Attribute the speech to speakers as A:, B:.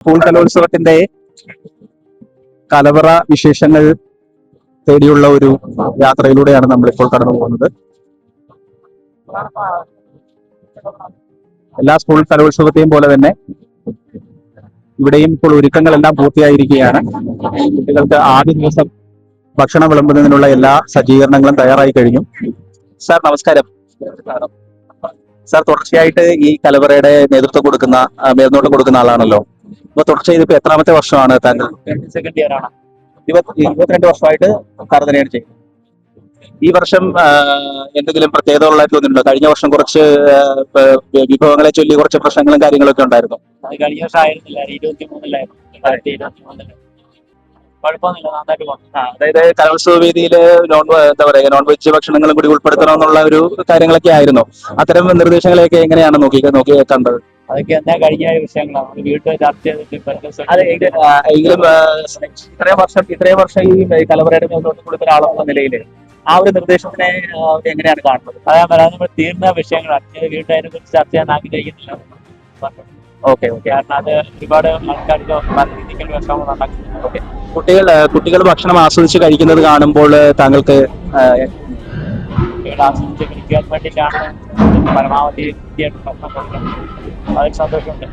A: School കലോത്സവത്തിന്റെ കലവറ വിശേഷങ്ങൾ തേടിയുള്ള ഒരു യാത്രയിലൂടെയാണ് നമ്മൾ ഇപ്പോൾ കടന്നു പോകുന്നത്. എല്ലാ സ്കൂൾ കലോത്സവത്തെയും പോലെ തന്നെ ഇവിടെയും ഇപ്പോൾ ഒരുക്കങ്ങളെല്ലാം പൂർത്തിയായിരിക്കുകയാണ്. കുട്ടികൾക്ക് ആദ്യ ദിവസം ഭക്ഷണം വിളമ്പുന്നതിനുള്ള എല്ലാ സജ്ജീകരണങ്ങളും തയ്യാറായി കഴിഞ്ഞു. സാർ നമസ്കാരം. സാർ തുടർച്ചയായിട്ട് ഈ കലവറയുടെ മേൽനോട്ടം കൊടുക്കുന്ന ആളാണല്ലോ. ഇപ്പൊ തുടർച്ചയായി ഇപ്പൊ എത്രാമത്തെ വർഷമാണ് താങ്കൾ?
B: സെക്കൻഡ് ഇയർ ആണ്.
A: 22 വർഷമായിട്ട് സാർ തന്നെയാണ് ചെയ്യുന്നത്. ഈ വർഷം എന്തെങ്കിലും പ്രത്യേകതകളായിട്ട് തോന്നിയിട്ടുണ്ടോ? കഴിഞ്ഞ വർഷം കുറച്ച് വിഭവങ്ങളെ ചൊല്ലി കുറച്ച് പ്രശ്നങ്ങളും കാര്യങ്ങളൊക്കെ ഉണ്ടായിരുന്നു.
B: അത് കഴിഞ്ഞ വർഷം ആയിരുന്നില്ല, 23-ലായിരുന്നു. 2023 കുഴപ്പമൊന്നുമില്ല, നന്നായിട്ട് പോകും.
A: അതായത് കലോത്സവ വേദിയിൽ എന്താ പറയുക, നോൺ വെജ് ഭക്ഷണങ്ങളും കൂടി ഉൾപ്പെടുത്തണം എന്നുള്ള ഒരു കാര്യങ്ങളൊക്കെ ആയിരുന്നു. അത്തരം നിർദ്ദേശങ്ങളെയൊക്കെ എങ്ങനെയാണ് നോക്കി കണ്ടത്?
B: അതൊക്കെ എന്താ കഴിഞ്ഞ വിഷയങ്ങളാണ് വീട്ടിൽ ചർച്ച ചെയ്തിട്ട്.
A: എങ്കിലും ഇത്രയും വർഷം ഈ കലവറയുടെ മേൽനോട്ടം കൊടുക്കുന്ന ആളെന്ന നിലയിൽ ആ ഒരു നിർദ്ദേശത്തിനെ എങ്ങനെയാണ് കാണുന്നത്?
B: അതാ പറയാം, നമ്മൾ തീർന്ന വിഷയങ്ങളാണ്. വീട്ടിൽ അതിനെ കുറിച്ച് ചർച്ച ചെയ്യാൻ ആഗ്രഹിക്കുന്നില്ല.
A: ഓക്കെ.
B: കാരണം അത് ഒരുപാട് ആൾക്കാർക്ക് പല രീതിക്കൽ വിഷമങ്ങൾ ഉണ്ടാക്കുന്നുണ്ട്.
A: ഓക്കെ. കുട്ടികൾ ഭക്ഷണം ആസ്വദിച്ച് കഴിക്കുന്നത് കാണുമ്പോൾ താങ്കൾക്ക്
B: കുട്ടികൾ ആസ്വദിച്ച് കഴിക്കാൻ വേണ്ടിയിട്ടാണ് പരമാവധി ഭക്ഷണം കൊടുക്കുന്നത്. അതിൽ സന്തോഷമുണ്ട്.